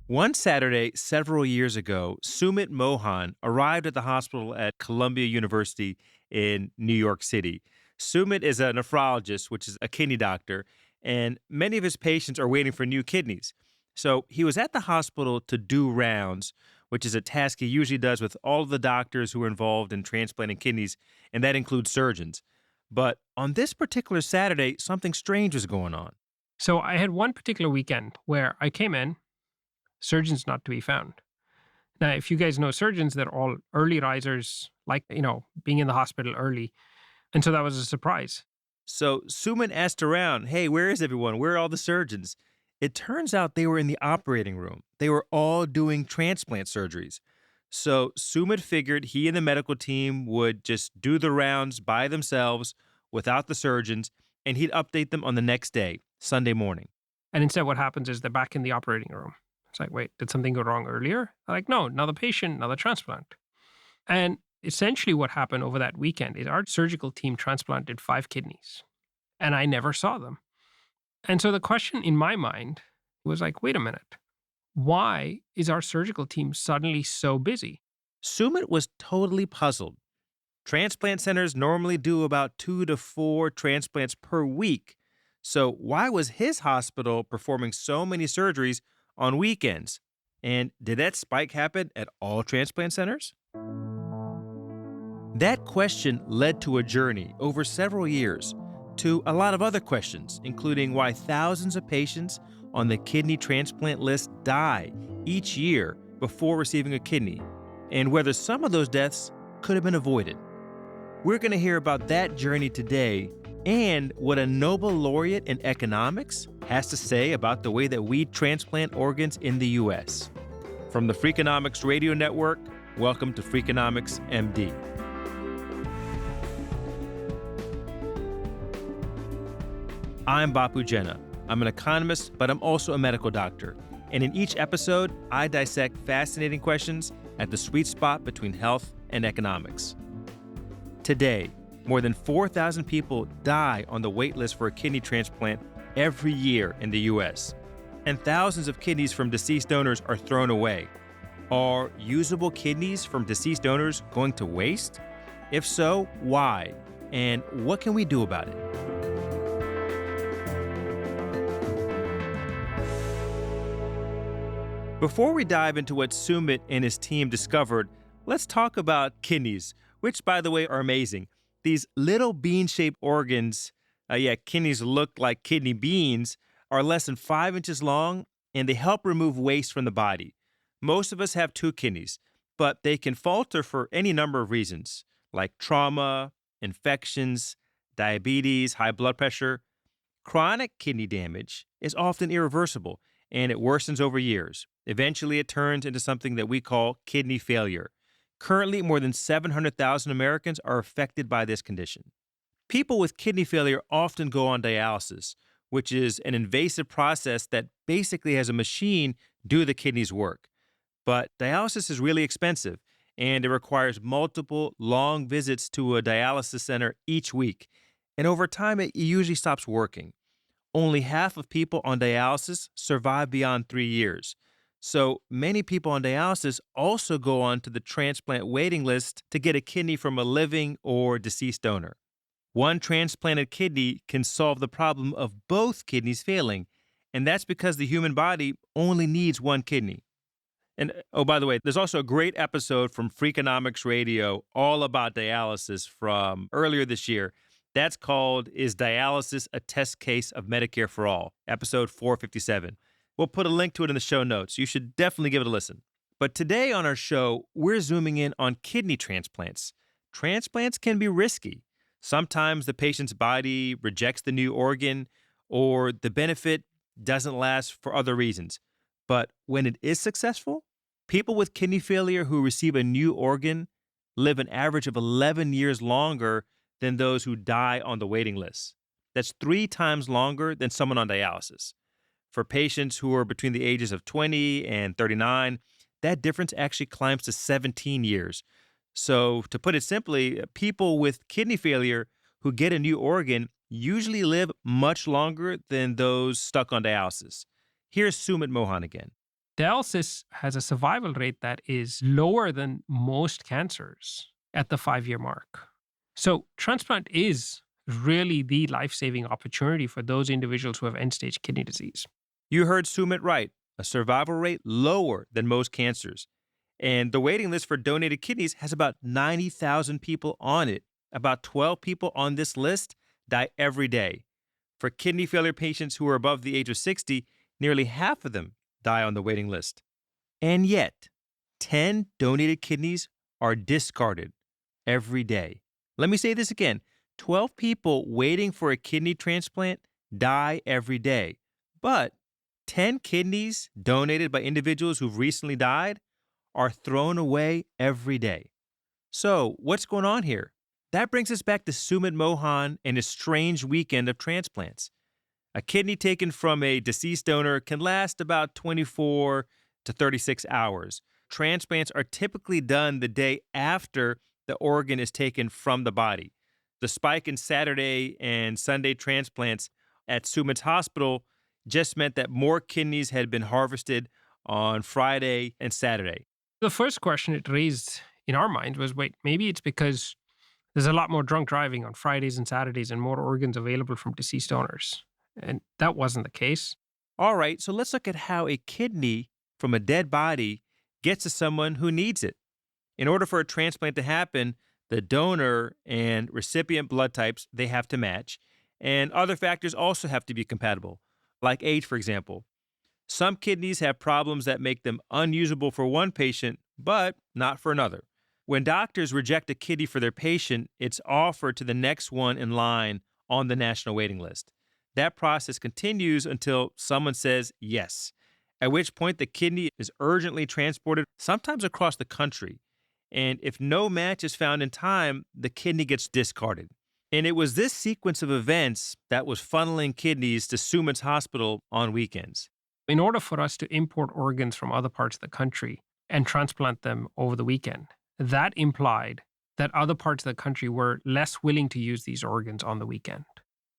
One Saturday, several years ago, Sumit Mohan arrived at the hospital at Columbia University in New York City. Sumit is a nephrologist, which is a kidney doctor, and many of his patients are waiting for new kidneys. So he was at the hospital to do rounds, which is a task he usually does with all of the doctors who are involved in transplanting kidneys, and that includes surgeons. But on this particular Saturday, something strange was going on. So I had one particular weekend where I came in, surgeons not to be found. Now, if you guys know surgeons, they're all early risers, like, being in the hospital early. And so that was a surprise. So Suman asked around, hey, where is everyone? Where are all the surgeons? It turns out they were in the operating room. They were all doing transplant surgeries. So Sumit figured he and the medical team would just do the rounds by themselves without the surgeons, and he'd update them on the next day, Sunday morning. And instead, what happens is they're back in the operating room. It's like, wait, did something go wrong earlier? They're like, no, another patient, another transplant. And essentially what happened over that weekend is our surgical team transplanted 5 kidneys, and I never saw them. And so the question in my mind was like, wait a minute, why is our surgical team suddenly so busy? Sumit was totally puzzled. Transplant centers normally do about 2 to 4 transplants per week. So why was his hospital performing so many surgeries on weekends? And did that spike happen at all transplant centers? That question led to a journey over several years to a lot of other questions, including why thousands of patients on the kidney transplant list die each year before receiving a kidney, and whether some of those deaths could have been avoided. We're going to hear about that journey today and what a Nobel laureate in economics has to say about the way that we transplant organs in the U.S. From the Freakonomics Radio Network, welcome to Freakonomics MD. I'm Bapu Jena. I'm an economist, but I'm also a medical doctor. And in each episode, I dissect fascinating questions at the sweet spot between health and economics. Today, more than 4,000 people die on the wait list for a kidney transplant every year in the U.S., and thousands of kidneys from deceased donors are thrown away. Are usable kidneys from deceased donors going to waste? If so, why? And what can we do about it? Before we dive into what Sumit and his team discovered, let's talk about kidneys, which, by the way, are amazing. These little bean-shaped organs, kidneys look like kidney beans, are less than 5 inches long, and they help remove waste from the body. Most of us have 2 kidneys, but they can falter for any number of reasons, like trauma, infections, diabetes, high blood pressure. Chronic kidney damage is often irreversible, and it worsens over years. Eventually, it turns into something that we call kidney failure. Currently, more than 700,000 Americans are affected by this condition. People with kidney failure often go on dialysis, which is an invasive process that basically has a machine do the kidney's work. But dialysis is really expensive, and it requires multiple long visits to a dialysis center each week. And over time, it usually stops working. Only half of people on dialysis survive beyond 3 years. So many people on dialysis also go on to the transplant waiting list to get a kidney from a living or deceased donor. One transplanted kidney can solve the problem of both kidneys failing, and that's because the human body only needs one kidney. And oh, by the way, there's also a great episode from Freakonomics Radio all about dialysis from earlier this year. That's called Is Dialysis a Test Case of Medicare for All? Episode 457. We'll put a link to it in the show notes. You should definitely give it a listen. But today on our show, we're zooming in on kidney transplants. Transplants can be risky. Sometimes the patient's body rejects the new organ, or the benefit doesn't last for other reasons. But when it is successful, people with kidney failure who receive a new organ live an average of 11 years longer than those who die on the waiting list. That's 3 times longer than someone on dialysis. For patients who are between the ages of 20 and 39, that difference actually climbs to 17 years. So to put it simply, people with kidney failure who get a new organ usually live much longer than those stuck on dialysis. Here's Sumit Mohan again. Dialysis has a survival rate that is lower than most cancers at the 5-year mark. So, transplant is really the life saving opportunity for those individuals who have end stage kidney disease. You heard Sumit right, a survival rate lower than most cancers. And the waiting list for donated kidneys has about 90,000 people on it. About 12 people on this list die every day. For kidney failure patients who are above the age of 60, nearly half of them die on the waiting list. And yet, 10 donated kidneys are discarded every day. Let me say this again. 12 people waiting for a kidney transplant die every day. But 10 kidneys donated by individuals who've recently died are thrown away every day. So, what's going on here? That brings us back to Sumit Mohan and his strange weekend of transplants. A kidney taken from a deceased donor can last about 24 to 36 hours. Transplants are typically done the day after the organ is taken from the body. The spike in Saturday and Sunday transplants at Sumit's hospital just meant that more kidneys had been harvested on Friday and Saturday. The first question it raised in our mind was, wait, maybe it's because there's a lot more drunk driving on Fridays and Saturdays and more organs available from deceased donors. And that wasn't the case. All right, so let's look at how a kidney from a dead body gets to someone who needs it. In order for a transplant to happen, the donor and recipient blood types, they have to match. And other factors also have to be compatible, like age, for example. Some kidneys have problems that make them unusable for one patient, but not for another. When doctors reject a kidney for their patient, it's offered to the next one in line on the national waiting list. That process continues until someone says yes, at which point the kidney is urgently transported, sometimes across the country. And if no match is found in time, the kidney gets discarded. And it was this sequence of events that was funneling kidneys to Sumit's hospital on weekends. In order for us to import organs from other parts of the country and transplant them over the weekend, that implied that other parts of the country were less willing to use these organs on the weekend.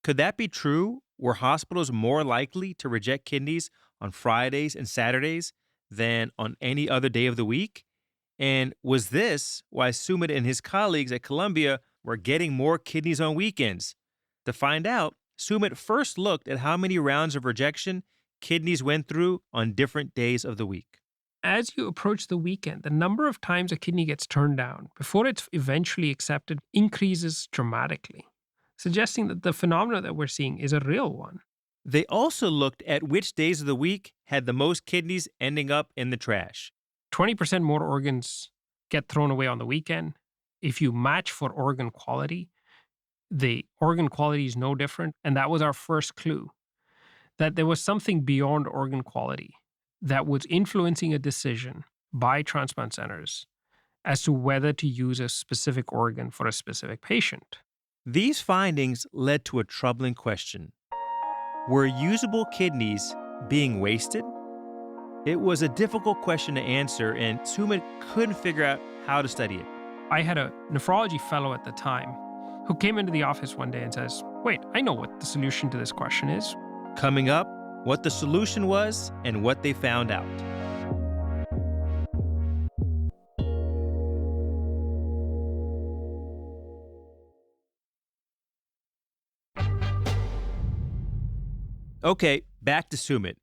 Could that be true? Were hospitals more likely to reject kidneys on Fridays and Saturdays than on any other day of the week? And was this why Sumit and his colleagues at Columbia were getting more kidneys on weekends? To find out, Sumit first looked at how many rounds of rejection kidneys went through on different days of the week. As you approach the weekend, the number of times a kidney gets turned down before it's eventually accepted increases dramatically, suggesting that the phenomena that we're seeing is a real one. They also looked at which days of the week had the most kidneys ending up in the trash. 20% more organs get thrown away on the weekend. If you match for organ quality, the organ quality is no different. And that was our first clue, that there was something beyond organ quality that was influencing a decision by transplant centers as to whether to use a specific organ for a specific patient. These findings led to a troubling question. Were usable kidneys being wasted? It was a difficult question to answer, and Sumit couldn't figure out how to study it. I had a nephrology fellow at the time who came into the office one day and says, wait, I know what the solution to this question is. Coming up, what the solution was and what they found out. Okay, back to Sumit.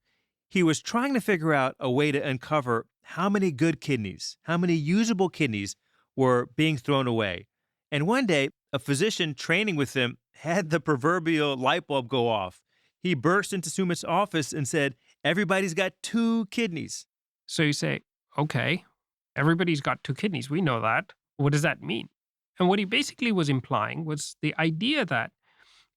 He was trying to figure out a way to uncover how many good kidneys, how many usable kidneys were being thrown away. And one day, a physician training with him had the proverbial light bulb go off. He burst into Sumit's office and said, everybody's got 2 kidneys. So you say, okay, everybody's got 2 kidneys. We know that. What does that mean? And what he basically was implying was the idea that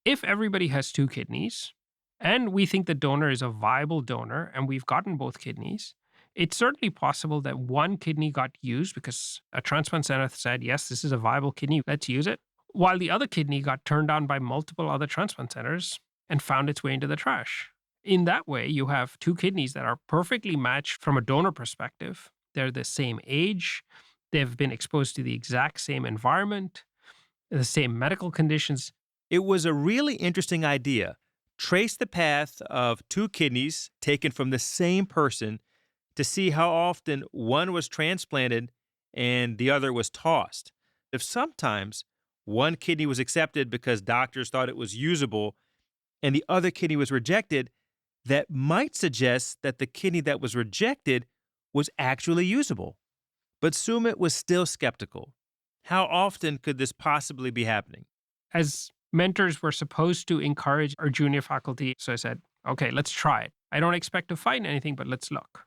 if everybody has 2 kidneys, and we think the donor is a viable donor, and we've gotten both kidneys, it's certainly possible that one kidney got used because a transplant center said, yes, this is a viable kidney, let's use it, while the other kidney got turned down by multiple other transplant centers and found its way into the trash. In that way, you have 2 kidneys that are perfectly matched from a donor perspective. They're the same age, they've been exposed to the exact same environment, the same medical conditions. It was a really interesting idea. Trace the path of 2 kidneys taken from the same person to see how often one was transplanted and the other was tossed. If sometimes one kidney was accepted because doctors thought it was usable and the other kidney was rejected, that might suggest that the kidney that was rejected was actually usable. But Sumit was still skeptical. How often could this possibly be happening? As mentors, we're supposed to encourage our junior faculty. So I said, okay, let's try it. I don't expect to find anything, but let's look,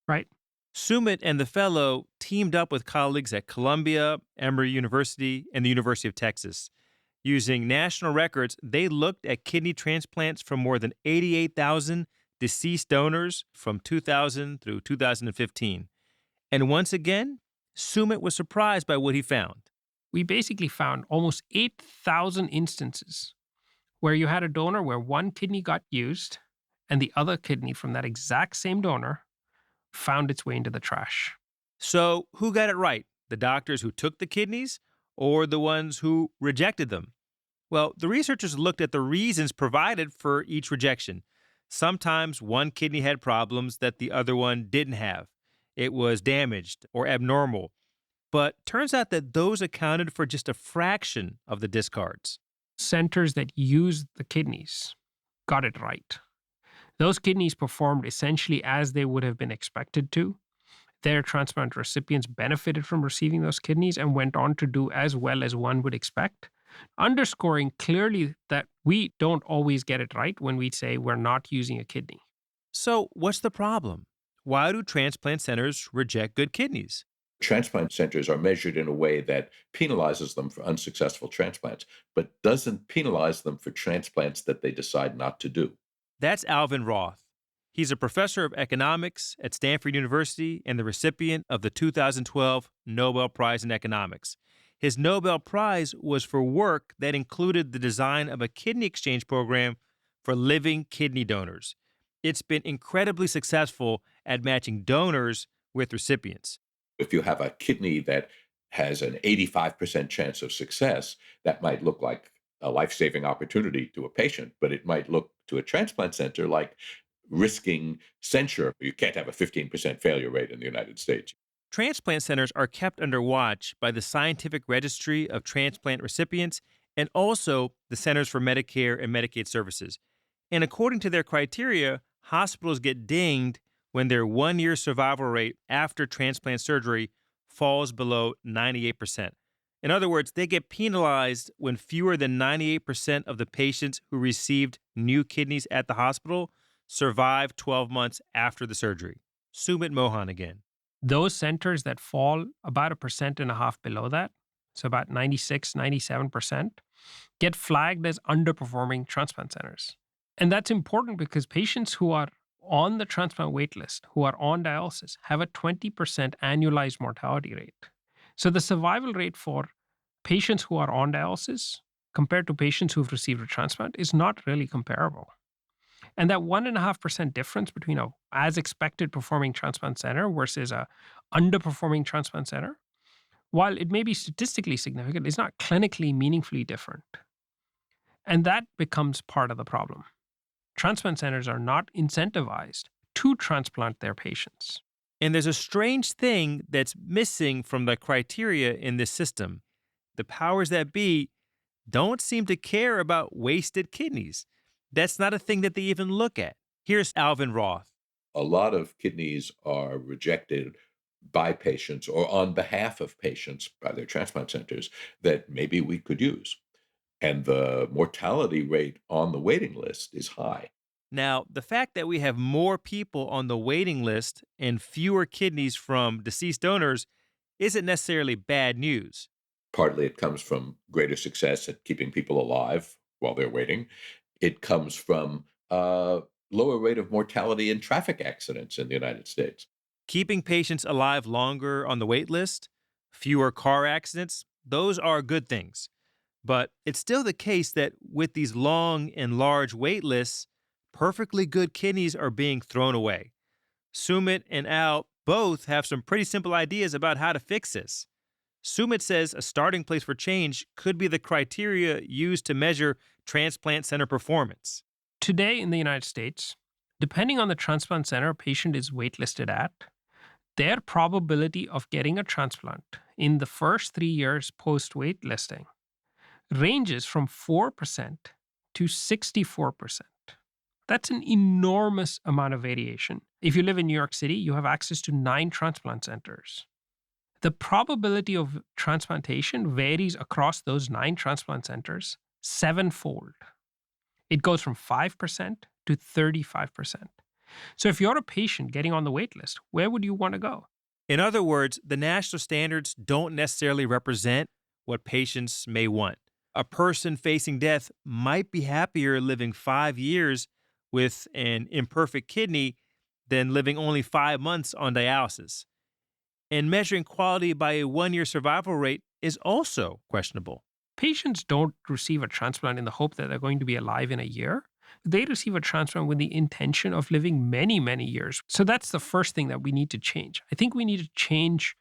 right? Sumit and the fellow teamed up with colleagues at Columbia, Emory University, and the University of Texas. Using national records, they looked at kidney transplants from more than 88,000 deceased donors from 2000 through 2015. And once again, Sumit was surprised by what he found. We basically found almost 8,000 instances where you had a donor where one kidney got used and the other kidney from that exact same donor found its way into the trash. So, who got it right? The doctors who took the kidneys or the ones who rejected them? Well, the researchers looked at the reasons provided for each rejection. Sometimes one kidney had problems that the other one didn't have. It was damaged or abnormal. But turns out that those accounted for just a fraction of the discards. Centers that used the kidneys got it right. Those kidneys performed essentially as they would have been expected to. Their transplant recipients benefited from receiving those kidneys and went on to do as well as one would expect, underscoring clearly that we don't always get it right when we say we're not using a kidney. So, what's the problem? Why do transplant centers reject good kidneys? Transplant centers are measured in a way that penalizes them for unsuccessful transplants, but doesn't penalize them for transplants that they decide not to do. That's Alvin Roth. He's a professor of economics at Stanford University and the recipient of the 2012 Nobel Prize in Economics. His Nobel Prize was for work that included the design of a kidney exchange program for living kidney donors. It's been incredibly successful at matching donors with recipients. If you have a kidney that has an 85% chance of success, that might look like a life-saving opportunity to a patient, but it might look to a transplant center like risking censure. You can't have a 15% failure rate in the United States. Transplant centers are kept under watch by the Scientific Registry of Transplant Recipients and also the Centers for Medicare and Medicaid Services. And according to their criteria, hospitals get dinged when their one-year survival rate after transplant surgery falls below 98%. In other words, they get penalized when fewer than 98% of the patients who received new kidneys at the hospital survive 12 months after the surgery. Sumit Mohan again. Those centers that fall about 1.5% below that, so about 96, 97%, get flagged as underperforming transplant centers. And that's important because patients who are on the transplant wait list, who are on dialysis, have a 20% annualized mortality rate. So the survival rate for patients who are on dialysis compared to patients who've received a transplant is not really comparable. And that 1.5% difference between a as expected performing transplant center versus a underperforming transplant center, while it may be statistically significant, is not clinically meaningfully different. And that becomes part of the problem. Transplant centers are not incentivized to transplant their patients. And there's a strange thing that's missing from the criteria in this system. The powers that be don't seem to care about wasted kidneys. That's not a thing that they even look at. Here's Alvin Roth. A lot of kidneys are rejected by patients or on behalf of patients by their transplant centers that maybe we could use. And the mortality rate on the waiting list is high. Now, the fact that we have more people on the waiting list and fewer kidneys from deceased donors isn't necessarily bad news. Partly it comes from greater success at keeping people alive while they're waiting. It comes from a lower rate of mortality in traffic accidents in the United States. Keeping patients alive longer on the wait list, fewer car accidents, those are good things. But it's still the case that with these long and large wait lists, perfectly good kidneys are being thrown away. Sumit and Al both have some pretty simple ideas about how to fix this. Sumit says a starting place for change could be the criteria used to measure transplant center performance. Today in the United States, depending on the transplant center a patient is waitlisted at, their probability of getting a transplant in the first 3 years post waitlisting ranges from 4% to 64%. That's an enormous amount of variation. If you live in New York City, you have access to 9 transplant centers. The probability of transplantation varies across those 9 transplant centers sevenfold. It goes from 5% to 35%. So if you're a patient getting on the wait list, where would you want to go? In other words, the national standards don't necessarily represent what patients may want. A person facing death might be happier living 5 years with an imperfect kidney than living only 5 months on dialysis. And measuring quality by a 1-year survival rate is also questionable. Patients don't receive a transplant in the hope that they're going to be alive in a year. They receive a transplant with the intention of living many, many years. So that's the first thing that we need to change. I think we need to change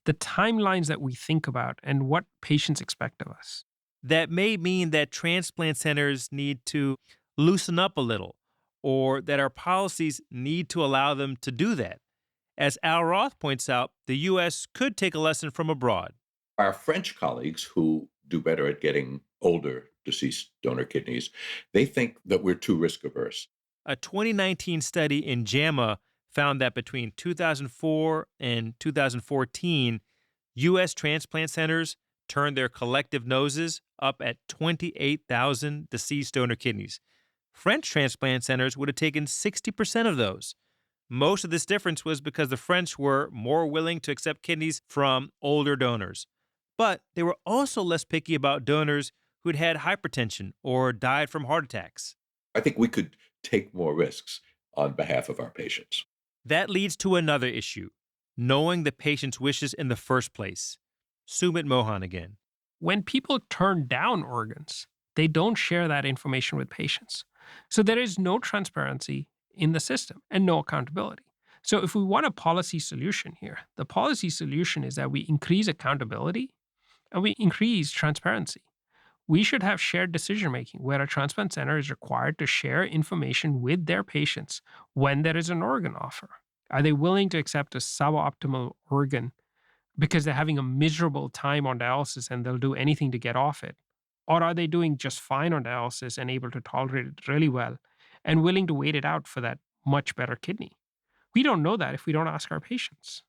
the timelines that we think about and what patients expect of us. That may mean that transplant centers need to loosen up a little, or that our policies need to allow them to do that. As Al Roth points out, the U.S. could take a lesson from abroad. Our French colleagues who do better at getting older deceased donor kidneys, they think that we're too risk averse. A 2019 study in JAMA found that between 2004 and 2014, U.S. transplant centers turned their collective noses up at 28,000 deceased donor kidneys. French transplant centers would have taken 60% of those. Most of this difference was because the French were more willing to accept kidneys from older donors. But they were also less picky about donors who'd had hypertension or died from heart attacks. I think we could take more risks on behalf of our patients. That leads to another issue, knowing the patient's wishes in the first place. Sumit Mohan again. When people turn down organs, they don't share that information with patients. So there is no transparency in the system and no accountability. So if we want a policy solution here, the policy solution is that we increase accountability and we increase transparency. We should have shared decision making where a transplant center is required to share information with their patients when there is an organ offer. Are they willing to accept a suboptimal organ because they're having a miserable time on dialysis and they'll do anything to get off it? Or are they doing just fine on dialysis and able to tolerate it really well and willing to wait it out for that much better kidney? We don't know that if we don't ask our patients.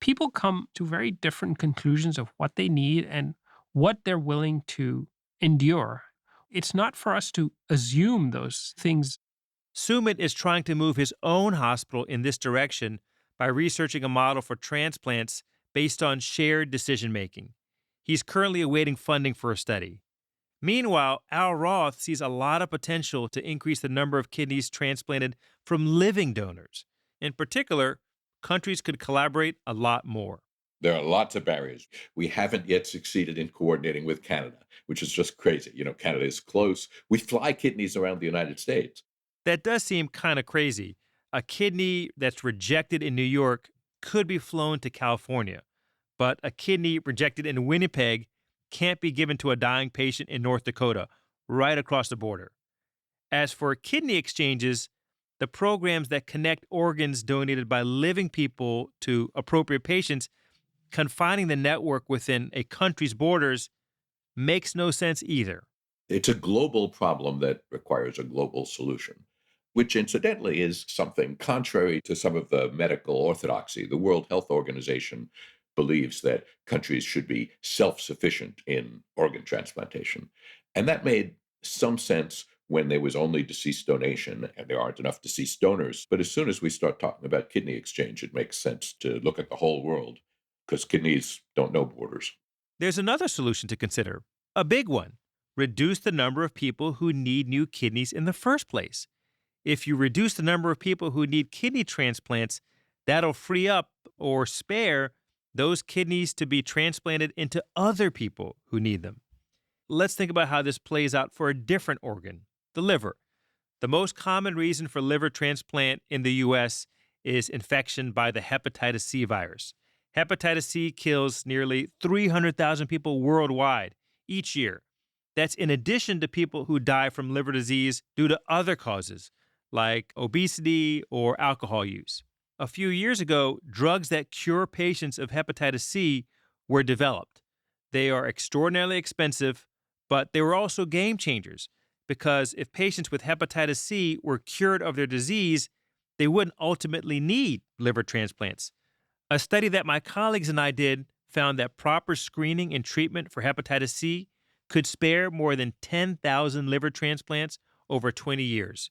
People come to very different conclusions of what they need and what they're willing to endure. It's not for us to assume those things. Sumit is trying to move his own hospital in this direction by researching a model for transplants based on shared decision-making. He's currently awaiting funding for a study. Meanwhile, Al Roth sees a lot of potential to increase the number of kidneys transplanted from living donors. In particular, countries could collaborate a lot more. There are lots of barriers. We haven't yet succeeded in coordinating with Canada, which is just crazy. Canada is close. We fly kidneys around the United States. That does seem kind of crazy. A kidney that's rejected in New York could be flown to California, but a kidney rejected in Winnipeg can't be given to a dying patient in North Dakota, right across the border. As for kidney exchanges, the programs that connect organs donated by living people to appropriate patients, confining the network within a country's borders makes no sense either. It's a global problem that requires a global solution, which incidentally is something contrary to some of the medical orthodoxy. The World Health Organization believes that countries should be self-sufficient in organ transplantation. And that made some sense when there was only deceased donation and there aren't enough deceased donors. But as soon as we start talking about kidney exchange, it makes sense to look at the whole world because kidneys don't know borders. There's another solution to consider, a big one. Reduce the number of people who need new kidneys in the first place. If you reduce the number of people who need kidney transplants, that'll free up or spare those kidneys to be transplanted into other people who need them. Let's think about how this plays out for a different organ, the liver. The most common reason for liver transplant in the U.S. is infection by the hepatitis C virus. Hepatitis C kills nearly 300,000 people worldwide each year. That's in addition to people who die from liver disease due to other causes, like obesity or alcohol use. A few years ago, drugs that cure patients of hepatitis C were developed. They are extraordinarily expensive, but they were also game changers because if patients with hepatitis C were cured of their disease, they wouldn't ultimately need liver transplants. A study that my colleagues and I did found that proper screening and treatment for hepatitis C could spare more than 10,000 liver transplants over 20 years.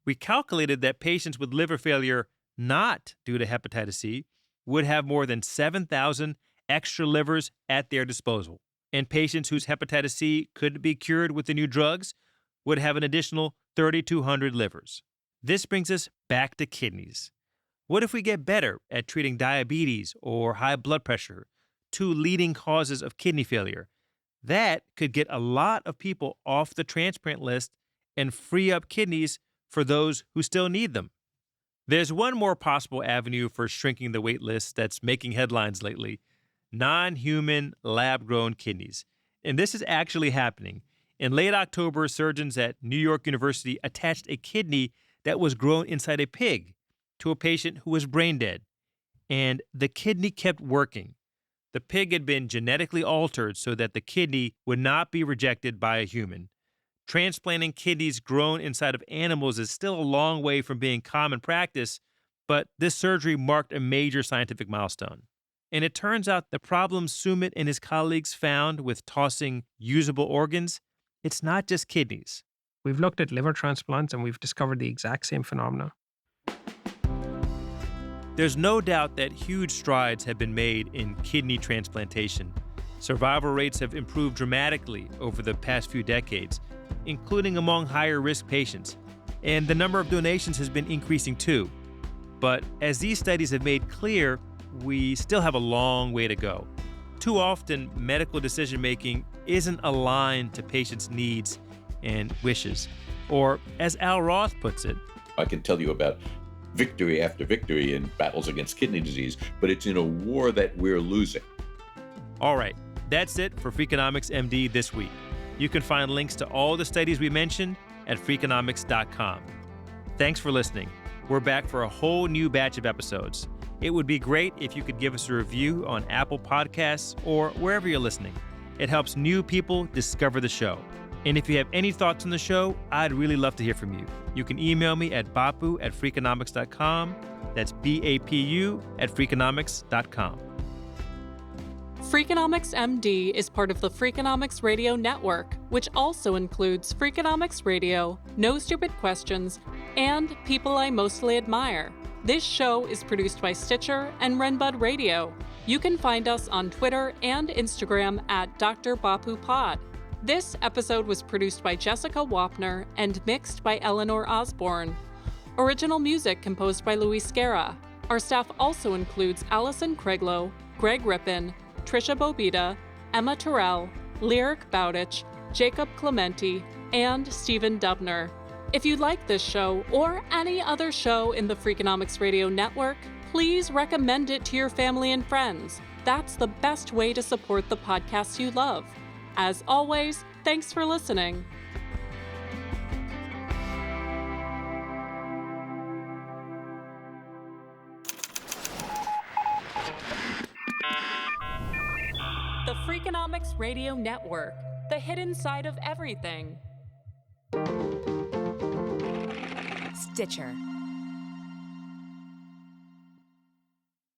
We calculated that patients with liver failure not due to hepatitis C would have more than 7,000 extra livers at their disposal. And patients whose hepatitis C couldn't be cured with the new drugs would have an additional 3,200 livers. This brings us back to kidneys. What if we get better at treating diabetes or high blood pressure, two leading causes of kidney failure? That could get a lot of people off the transplant list and free up kidneys for those who still need them. There's one more possible avenue for shrinking the wait list that's making headlines lately: non-human lab-grown kidneys. And this is actually happening. In late October, surgeons at New York University attached a kidney that was grown inside a pig to a patient who was brain dead. And the kidney kept working. The pig had been genetically altered so that the kidney would not be rejected by a human. Transplanting kidneys grown inside of animals is still a long way from being common practice, but this surgery marked a major scientific milestone. And it turns out the problem Sumit and his colleagues found with tossing usable organs, it's not just kidneys. We've looked at liver transplants and we've discovered the exact same phenomena. There's no doubt that huge strides have been made in kidney transplantation. Survival rates have improved dramatically over the past few decades, including among higher-risk patients, and the number of donations has been increasing too. But as these studies have made clear, we still have a long way to go. Too often, medical decision-making isn't aligned to patients' needs and wishes. Or, as Al Roth puts it, I can tell you about victory after victory in battles against kidney disease, but it's in a war that we're losing. All right, that's it for Freakonomics MD this week. You can find links to all the studies we mentioned at Freakonomics.com. Thanks for listening. We're back for a whole new batch of episodes. It would be great if you could give us a review on Apple Podcasts or wherever you're listening. It helps new people discover the show. And if you have any thoughts on the show, I'd really love to hear from you. You can email me at bapu@freakonomics.com. That's BAPU@freakonomics.com. Freakonomics MD is part of the Freakonomics Radio Network, which also includes Freakonomics Radio, No Stupid Questions, and People I Mostly Admire. This show is produced by Stitcher and Renbud Radio. You can find us on Twitter and Instagram at Dr. Bapu Pod. This episode was produced by Jessica Wapner and mixed by Eleanor Osborne. Original music composed by Luis Guerra. Our staff also includes Allison Craiglow, Greg Rippin, Trisha Bobita, Emma Terrell, Lyric Bowditch, Jacob Clementi, and Stephen Dubner. If you like this show or any other show in the Freakonomics Radio Network, please recommend it to your family and friends. That's the best way to support the podcasts you love. As always, thanks for listening. The Freakonomics Radio Network, the hidden side of everything. Stitcher.